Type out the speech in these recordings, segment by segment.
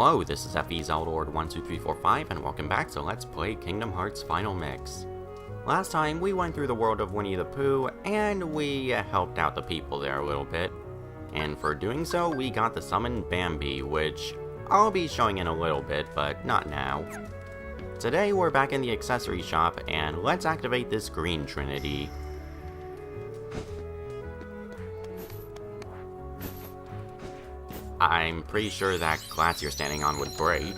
Hello, this is FEZeldord12345 and welcome back to Let's Play Kingdom Hearts Final Mix. Last time we went through the world of Winnie the Pooh and we helped out the people there a little bit. And for doing so, we got to summon Bambi, which I'll be showing in a little bit, but not now. Today we're back in the accessory shop and let's activate this green Trinity. I'm pretty sure that glass you're standing on would break.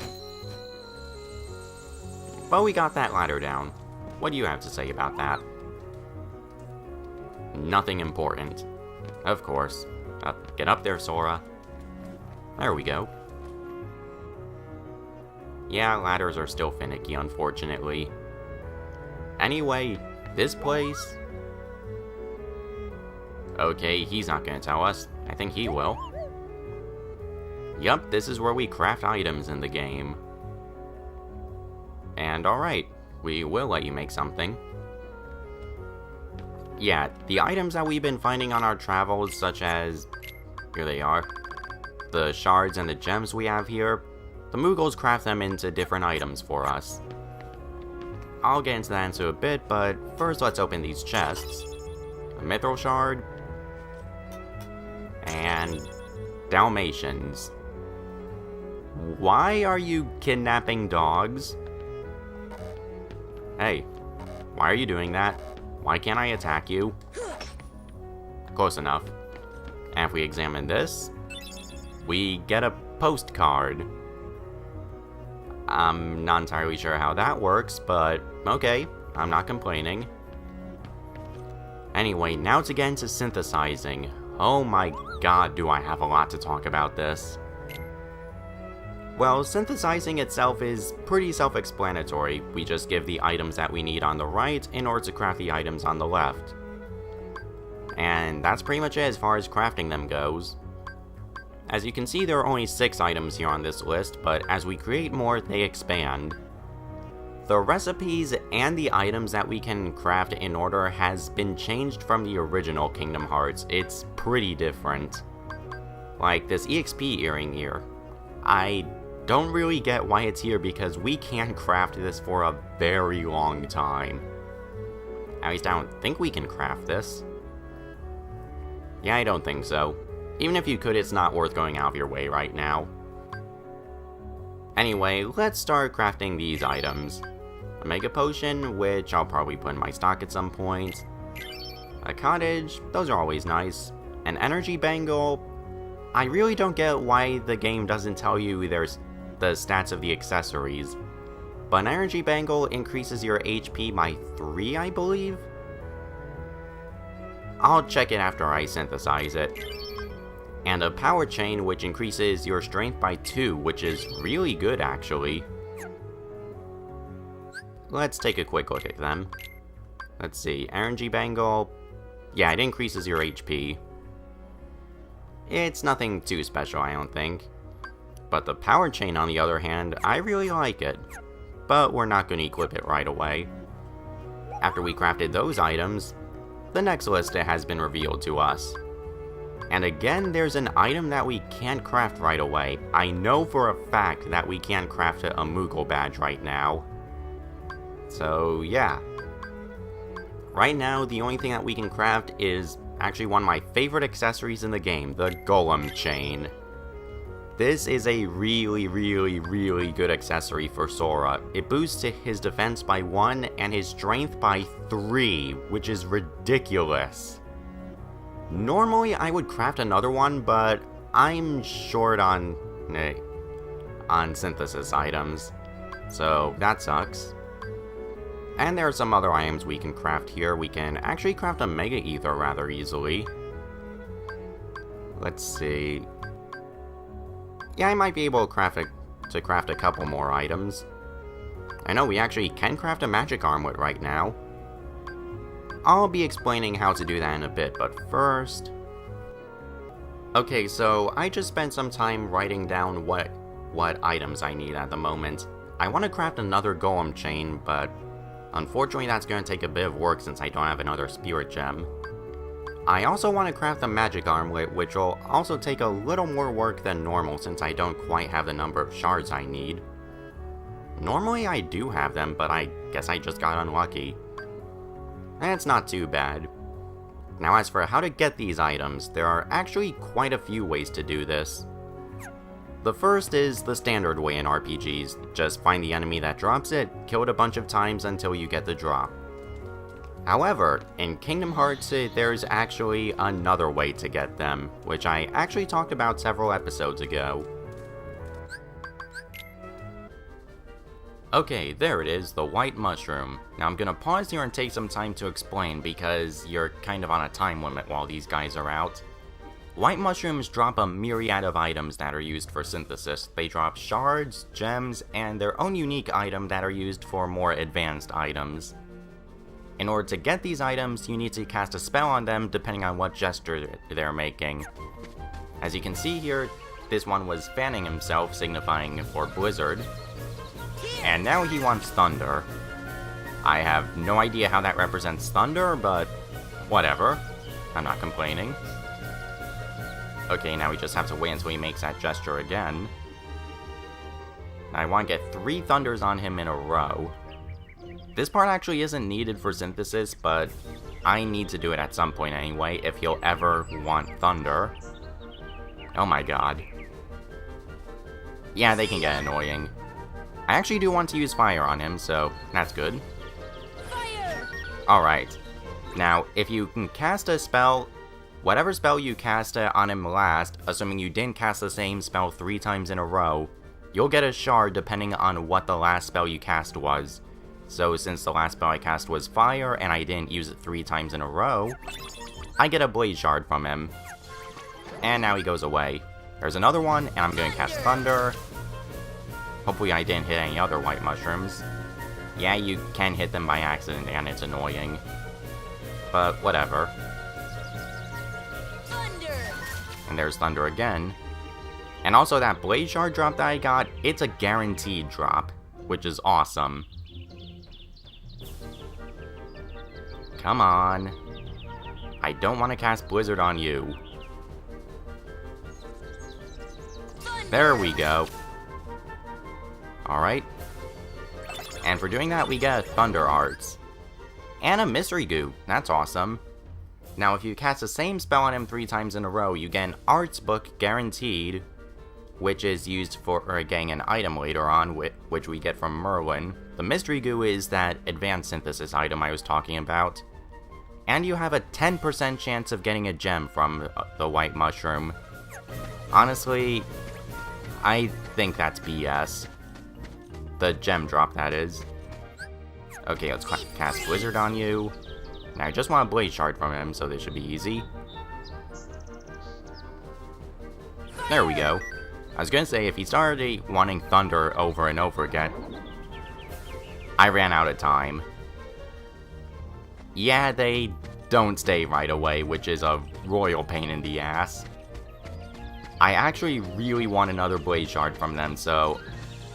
But we got that ladder down. What do you have to say about that? Nothing important. Of course. Get up there, Sora. There we go. Yeah, ladders are still finicky, unfortunately. Anyway, this place... Okay, he's not gonna tell us. I think he will. Yup, this is where we craft items in the game. And alright, we will let you make something. Yeah, the items that we've been finding on our travels, such as... Here they are. The shards and the gems we have here, the Moogles craft them into different items for us. I'll get into that in a bit, but first let's open these chests. A Mythril Shard. And... Dalmatians. Why are you kidnapping dogs? Hey, why are you doing that? Why can't I attack you? Close enough. And if we examine this, we get a postcard. I'm not entirely sure how that works, but okay, I'm not complaining. Anyway, now to get into synthesizing. Oh my god, do I have a lot to talk about this. Well, synthesizing itself is pretty self-explanatory. We just give the items that we need on the right in order to craft the items on the left. And that's pretty much it as far as crafting them goes. As you can see, there are only 6 items here on this list, but as we create more, they expand. The recipes and the items that we can craft in order has been changed from the original Kingdom Hearts. It's pretty different. Like this EXP earring here. I don't really get why it's here because we can craft this for a very long time. At least I don't think we can craft this. Yeah, I don't think so. Even if you could, it's not worth going out of your way right now. Anyway, let's start crafting these items. A Mega Potion, which I'll probably put in my stock at some point. A Cottage, those are always nice. An Energy Bangle. I really don't get why the game doesn't tell you there's the stats of the accessories. But an Energy Bangle increases your HP by 3, I believe? I'll check it after I synthesize it. And a Power Chain, which increases your strength by 2, which is really good actually. Let's take a quick look at them. Let's see, Energy Bangle... Yeah, it increases your HP. It's nothing too special, I don't think. But the Power Chain, on the other hand, I really like it. But we're not going to equip it right away. After we crafted those items, the next list has been revealed to us. And again, there's an item that we can't craft right away. I know for a fact that we can't craft a Moogle badge right now. So, yeah. Right now, the only thing that we can craft is actually one of my favorite accessories in the game, the Golem Chain. This is a really good accessory for Sora. It boosts his defense by 1 and his strength by 3, which is ridiculous. Normally I would craft another one, but I'm short on synthesis items, so that sucks. And there are some other items we can craft here. We can actually craft a Mega Ether rather easily. Let's see. Yeah, I might be able to craft a couple more items. I know we actually can craft a Magic Armlet right now. I'll be explaining how to do that in a bit, but first... Okay, so I just spent some time writing down what items I need at the moment. I want to craft another Golem Chain, but unfortunately that's going to take a bit of work since I don't have another Spirit Gem. I also want to craft the magic armlet, which will also take a little more work than normal since I don't quite have the number of shards I need. Normally I do have them, but I guess I just got unlucky. It's not too bad. Now as for how to get these items, there are actually quite a few ways to do this. The first is the standard way in RPGs, just find the enemy that drops it, kill it a bunch of times until you get the drop. However, in Kingdom Hearts, there's actually another way to get them, which I actually talked about several episodes ago. Okay, there it is, the white mushroom. Now I'm gonna pause here and take some time to explain because you're kind of on a time limit while these guys are out. White mushrooms drop a myriad of items that are used for synthesis. They drop shards, gems, and their own unique item that are used for more advanced items. In order to get these items, you need to cast a spell on them depending on what gesture they're making. As you can see here, this one was fanning himself, signifying for blizzard. And now he wants thunder. I have no idea how that represents thunder, but whatever. I'm not complaining. Okay, now we just have to wait until he makes that gesture again. I want to get 3 thunders on him in a row. This part actually isn't needed for synthesis, but I need to do it at some point anyway, if he'll ever want thunder. Oh my god. Yeah, they can get annoying. I actually do want to use fire on him, so that's good. Alright. Now, if you can cast a spell, whatever spell you cast on him last, assuming you didn't cast the same spell 3 times in a row, you'll get a shard depending on what the last spell you cast was. So since the last spell I cast was fire and I didn't use it 3 times in a row, I get a blaze shard from him. And now he goes away. There's another one, and I'm going to cast thunder. Hopefully I didn't hit any other white mushrooms. Yeah, you can hit them by accident and it's annoying. But whatever. Thunder. And there's thunder again. And also that blaze shard drop that I got, it's a guaranteed drop, which is awesome. Come on. I don't want to cast Blizzard on you. There we go. Alright. And for doing that, we get Thunder Arts. And a Mystery Goo. That's awesome. Now, if you cast the same spell on him 3 times in a row, you get an Arts Book guaranteed, which is used for getting an item later on, which we get from Merlin. The Mystery Goo is that advanced synthesis item I was talking about. And you have a 10% chance of getting a gem from the white mushroom. Honestly, I think that's BS. The gem drop, that is. Okay, let's cast Blizzard on you. Now, I just want a Blaze Shard from him, so this should be easy. There we go. I was gonna say, if he started wanting Thunder over and over again, I ran out of time. Yeah, they don't stay right away, which is a royal pain in the ass. I actually really want another Blaze Shard from them, so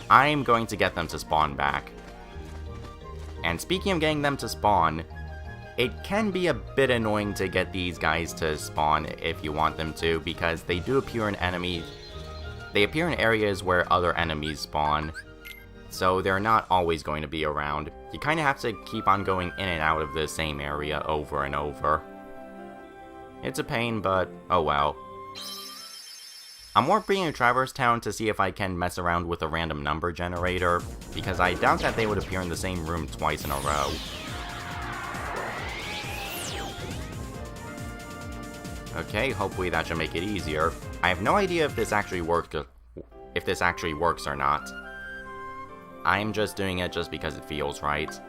I'm going to get them to spawn back. And speaking of getting them to spawn, it can be a bit annoying to get these guys to spawn if you want them to, because they do appear in enemies. They appear in areas where other enemies spawn, so they're not always going to be around. You kind of have to keep on going in and out of the same area over and over. It's a pain, but oh well. I'm warping to Traverse Town to see if I can mess around with a random number generator, because I doubt that they would appear in the same room twice in a row. Okay, hopefully that should make it easier. I have no idea if this actually works or not. I'm just doing it just because it feels right.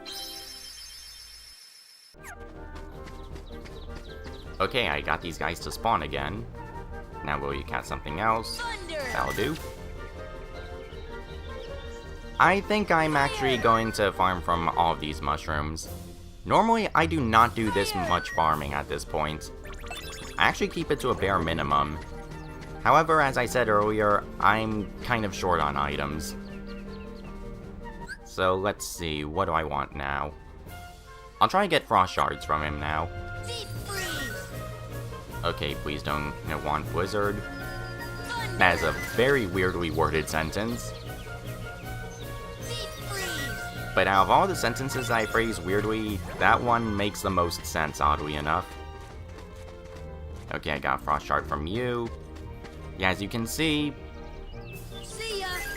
Okay, I got these guys to spawn again. Now will you cast something else? That'll do. I think I'm actually going to farm from all of these mushrooms. Normally, I do not do this much farming at this point. I actually keep it to a bare minimum. However, as I said earlier, I'm kind of short on items. So let's see, what do I want now? I'll try to get Frost Shards from him now. Okay, please don't want Blizzard. That is a very weirdly worded sentence. But out of all the sentences I phrase weirdly, that one makes the most sense, oddly enough. Okay, I got a Frost Shard from you. Yeah, as you can see,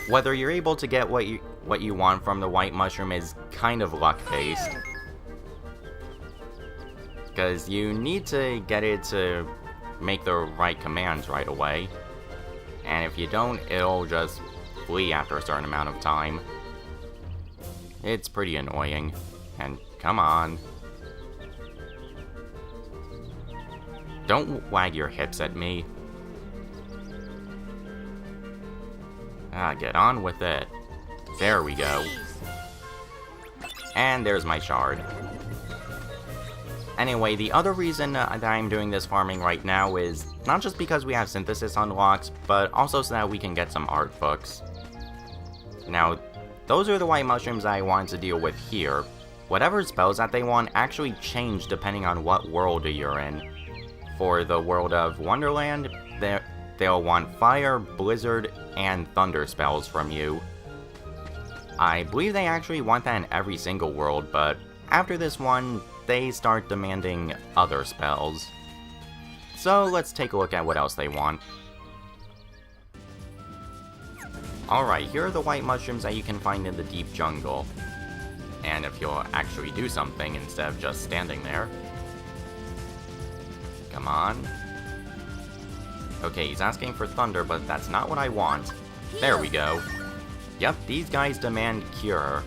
whether you're able to get what you want from the white mushroom is kind of luck-based. Because you need to get it to make the right commands right away. And if you don't, it'll just flee after a certain amount of time. It's pretty annoying. And come on. Don't wag your hips at me. Get on with it. There we go. And there's my shard. Anyway, the other reason that I'm doing this farming right now is not just because we have synthesis unlocks, but also so that we can get some art books. Now, those are the white mushrooms I wanted to deal with here. Whatever spells that they want actually change depending on what world you're in. For the world of Wonderland, they'll want fire, blizzard, and thunder spells from you. I believe they actually want that in every single world, but after this one, they start demanding other spells. So let's take a look at what else they want. Alright, here are the white mushrooms that you can find in the deep jungle. And if you'll actually do something instead of just standing there. Come on. Okay, he's asking for thunder, but that's not what I want. There we go. Yep, these guys demand cure.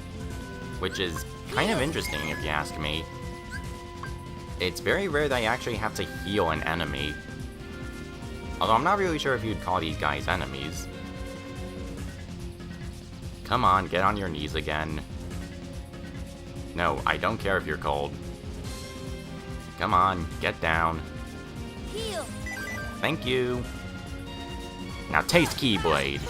Which is kind of interesting if you ask me. It's very rare that you actually have to heal an enemy. Although I'm not really sure if you'd call these guys enemies. Come on, get on your knees again. No, I don't care if you're cold. Come on, get down. Heal. Thank you. Now taste Keyblade.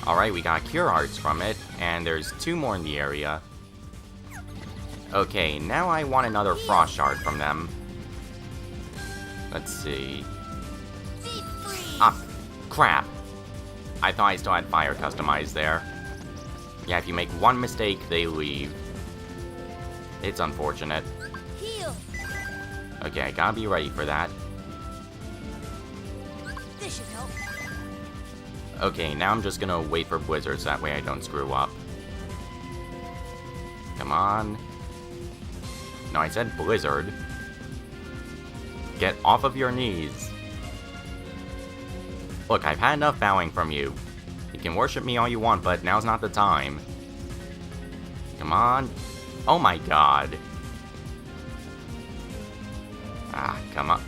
Alright, we got Cure Arts from it, and there's 2 more in the area. Okay, now I want another Frost Shard from them. Let's see. Ah, crap. I thought I still had fire customized there. Yeah, if you make one mistake, they leave. It's unfortunate. Heal. Okay, I gotta be ready for that. This should help. Okay, now I'm just gonna wait for blizzards, that way I don't screw up. Come on. No, I said blizzard. Get off of your knees. Look, I've had enough bowing from you. You can worship me all you want, but now's not the time. Come on. Oh my god. Ah, come on.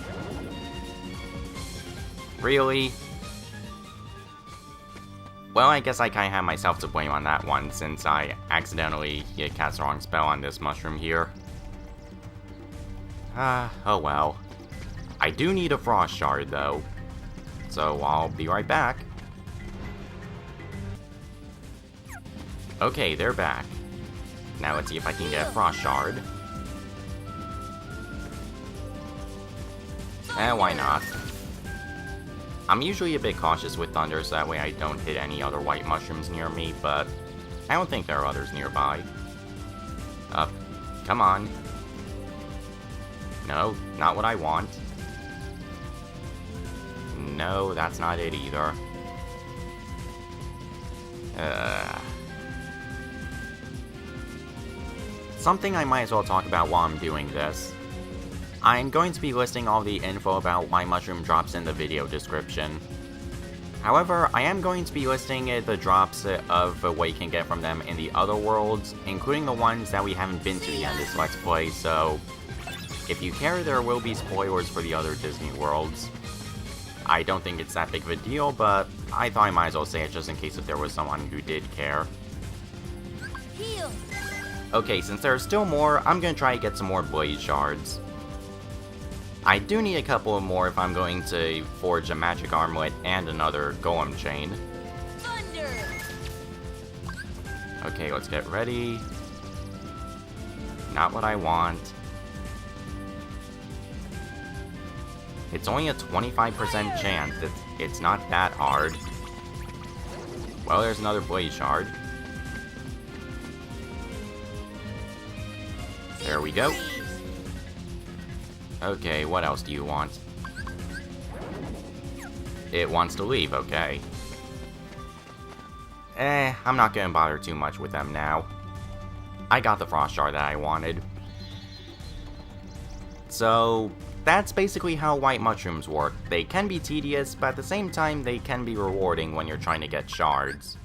Really? Well, I guess I kinda have myself to blame on that one, since I accidentally cast the wrong spell on this mushroom here. Oh well. I do need a Frost Shard, though. So I'll be right back. Okay, they're back. Now let's see if I can get a Frost Shard. Why not? I'm usually a bit cautious with thunder, so that way I don't hit any other white mushrooms near me, but I don't think there are others nearby. Come on. No, not what I want. No, that's not it either. Something I might as well talk about while I'm doing this. I'm going to be listing all the info about why mushroom drops in the video description. However, I am going to be listing the drops of what you can get from them in the other worlds, including the ones that we haven't been to yet in this Let's Play, so if you care, there will be spoilers for the other Disney worlds. I don't think it's that big of a deal, but I thought I might as well say it just in case if there was someone who did care. Heal. Okay, since there are still more, I'm gonna try to get some more Blaze Shards. I do need a couple more if I'm going to forge a magic armlet and another Golem Chain. Thunder. Okay, let's get ready. Not what I want. It's only a 25% chance. It's not that hard. Well, there's another Blaze Shard. There we go. Okay, what else do you want? It wants to leave, okay. I'm not gonna bother too much with them now. I got the Frost Shard that I wanted. So, that's basically how white mushrooms work. They can be tedious, but at the same time, they can be rewarding when you're trying to get shards.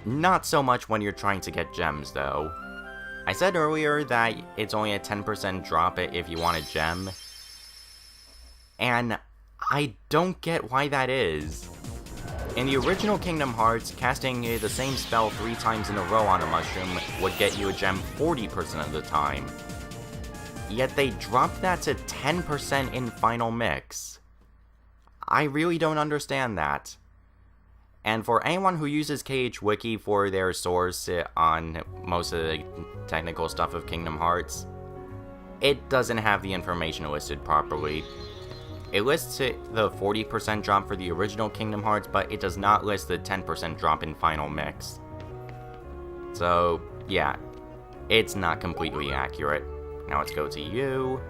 Not so much when you're trying to get gems, though. I said earlier that it's only a 10% drop it if you want a gem. And I don't get why that is. In the original Kingdom Hearts, casting the same spell 3 times in a row on a mushroom would get you a gem 40% of the time. Yet they dropped that to 10% in Final Mix. I really don't understand that. And for anyone who uses KH Wiki for their source on most of the technical stuff of Kingdom Hearts, it doesn't have the information listed properly. It lists the 40% drop for the original Kingdom Hearts, but it does not list the 10% drop in Final Mix. So, yeah, it's not completely accurate. Now let's go to you,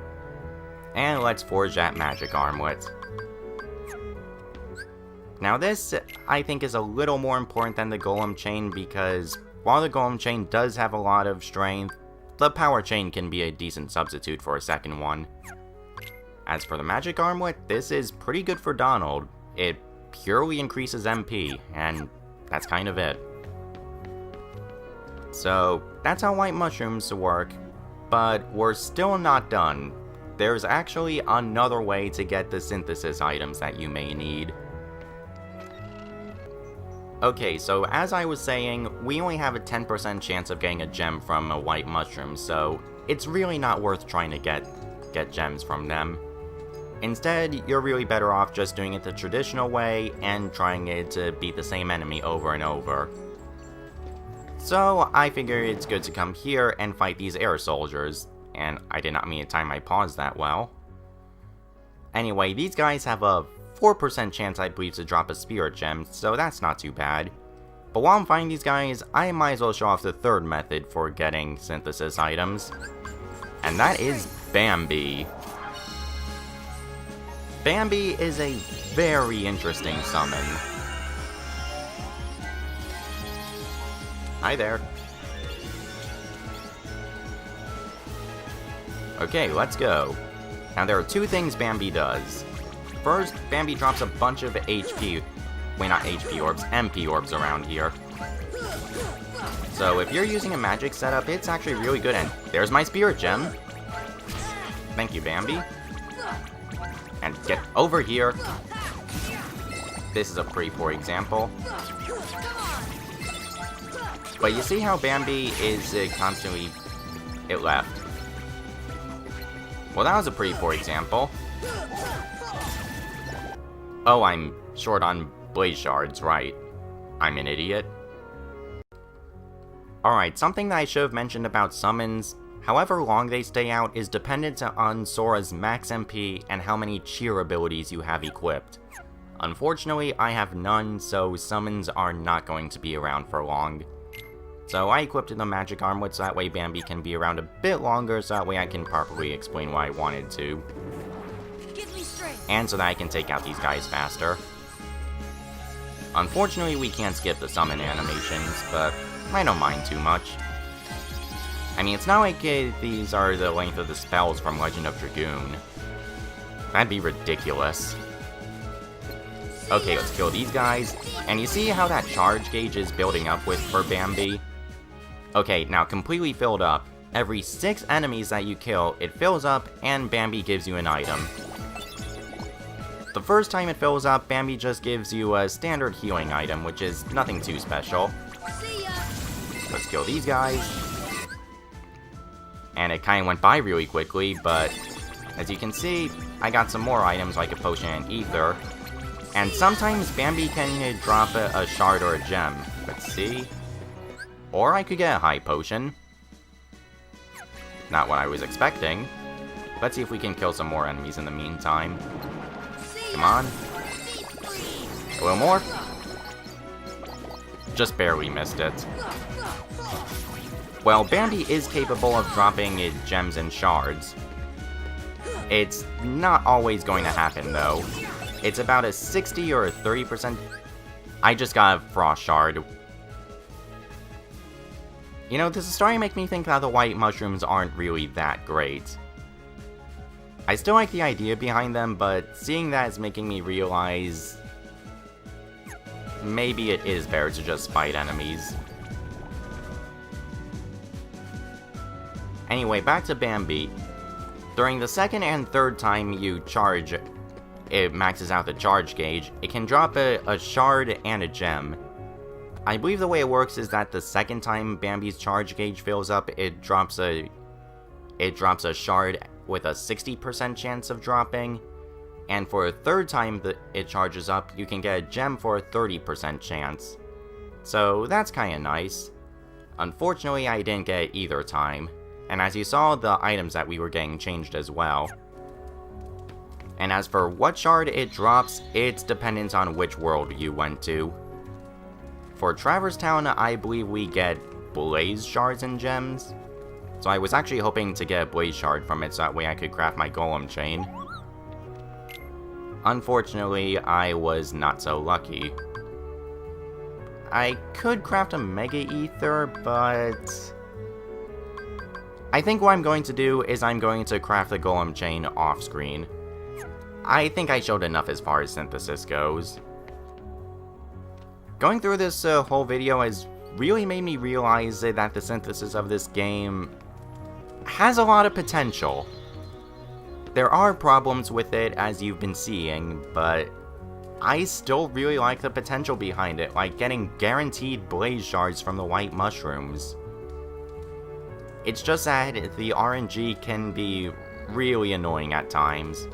and let's forge that magic armlet. Now this, I think, is a little more important than the Golem Chain, because while the Golem Chain does have a lot of strength, the Power Chain can be a decent substitute for a second one. As for the magic armlet, this is pretty good for Donald. It purely increases MP, and that's kind of it. So, that's how white mushrooms work, but we're still not done. There's actually another way to get the synthesis items that you may need. Okay, so as I was saying, we only have a 10% chance of getting a gem from a white mushroom, so it's really not worth trying to get gems from them. Instead, you're really better off just doing it the traditional way and trying it to beat the same enemy over and over. So I figured it's good to come here and fight these air soldiers, and I did not mean to time my pause that well. Anyway, these guys have a 4% chance, I believe, to drop a spirit gem, so that's not too bad. But while I'm fighting these guys, I might as well show off the third method for getting synthesis items, and that is Bambi. Bambi is a very interesting summon. Hi there. Okay, let's go. Now there are 2 things Bambi does. First, Bambi drops a bunch of HP, wait, not HP orbs, MP orbs around here. So if you're using a magic setup, it's actually really good, and there's my spirit gem. Thank you, Bambi. And get over here. This is a pretty poor example. But you see how Bambi is constantly... it left. Well, that was a pretty poor example. Oh, I'm short on Blaze Shards, right. I'm an idiot. Alright, something that I should have mentioned about summons, however long they stay out is dependent on Sora's max MP and how many cheer abilities you have equipped. Unfortunately, I have none, so summons are not going to be around for long. So I equipped the magic armlet so that way Bambi can be around a bit longer, so that way I can properly explain what I wanted to. And so that I can take out these guys faster. Unfortunately, we can't skip the summon animations, but I don't mind too much. I mean, it's not like these are the length of the spells from Legend of Dragoon. That'd be ridiculous. Okay, let's kill these guys. And you see how that charge gauge is building up for Bambi? Okay, now completely filled up. Every 6 enemies that you kill, it fills up, and Bambi gives you an item. The first time it fills up, Bambi just gives you a standard healing item, which is nothing too special. Let's kill these guys. And it kinda went by really quickly, but as you can see, I got some more items like a potion and ether. And sometimes Bambi can drop a shard or a gem. Let's see. Or I could get a high potion. Not what I was expecting. Let's see if we can kill some more enemies in the meantime. See Come ya. on. Be free. A little more. Just barely missed it. Well, Bambi is capable of dropping gems and shards. It's not always going to happen, though. It's about a 60 or a 30%... I just got a frost shard. You know, this is starting to make me think that the white mushrooms aren't really that great. I still like the idea behind them, but seeing that is making me realize... maybe it is better to just fight enemies. Anyway, back to Bambi. During the second and third time you charge, it maxes out the charge gauge, it can drop a shard and a gem. I believe the way it works is that the second time Bambi's charge gauge fills up, it drops a shard with a 60% chance of dropping, and for a third time that it charges up, you can get a gem for a 30% chance. So that's kinda nice. Unfortunately, I didn't get it either time, and as you saw, the items that we were getting changed as well. And as for what shard it drops, it's dependent on which world you went to. For Traverse Town, I believe we get Blaze Shards and Gems. So I was actually hoping to get a Blaze Shard from it so that way I could craft my Golem Chain. Unfortunately, I was not so lucky. I could craft a Mega Ether, but... I think what I'm going to do is I'm going to craft the Golem Chain off-screen. I think I showed enough as far as synthesis goes. Going through this whole video has really made me realize that the synthesis of this game has a lot of potential. There are problems with it, as you've been seeing, but I still really like the potential behind it, like getting guaranteed blaze shards from the white mushrooms. It's just that the RNG can be really annoying at times.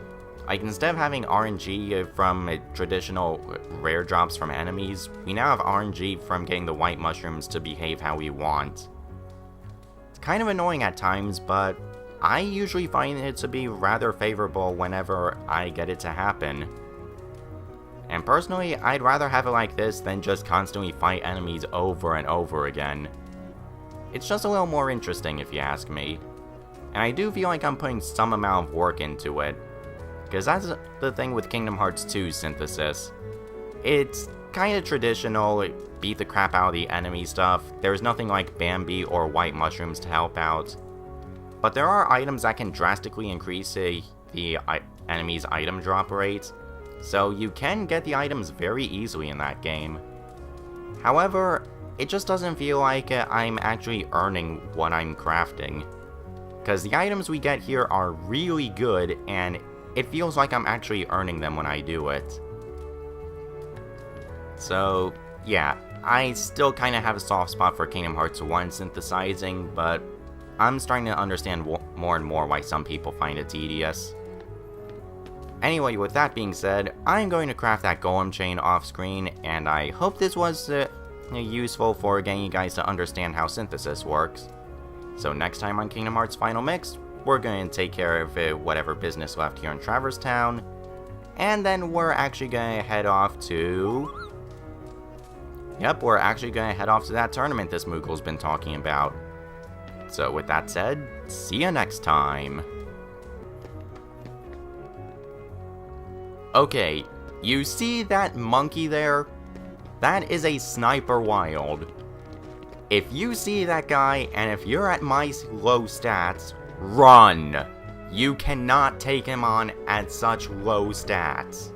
Like, instead of having RNG from traditional rare drops from enemies, we now have RNG from getting the white mushrooms to behave how we want. It's kind of annoying at times, but I usually find it to be rather favorable whenever I get it to happen. And personally, I'd rather have it like this than just constantly fight enemies over and over again. It's just a little more interesting if you ask me. And I do feel like I'm putting some amount of work into it. Because that's the thing with Kingdom Hearts 2 synthesis. It's kinda traditional, beat the crap out of the enemy stuff. There's nothing like Bambi or white mushrooms to help out. But there are items that can drastically increase the enemy's item drop rate. So you can get the items very easily in that game. However, it just doesn't feel like I'm actually earning what I'm crafting. Because the items we get here are really good, and it feels like I'm actually earning them when I do it. So, yeah, I still kind of have a soft spot for Kingdom Hearts 1 synthesizing, but I'm starting to understand more and more why some people find it tedious. Anyway, with that being said, I'm going to craft that Golem Chain off screen, and I hope this was useful for getting you guys to understand how synthesis works. So next time on Kingdom Hearts Final Mix, we're going to take care of whatever business left here in Traverse Town, and then we're actually going to head off to... Yep, we're actually going to head off to that tournament this Moogle's been talking about. So with that said, see you next time. Okay, you see that monkey there? That is a Sniper Wild. If you see that guy, and if you're at my low stats, run! You cannot take him on at such low stats.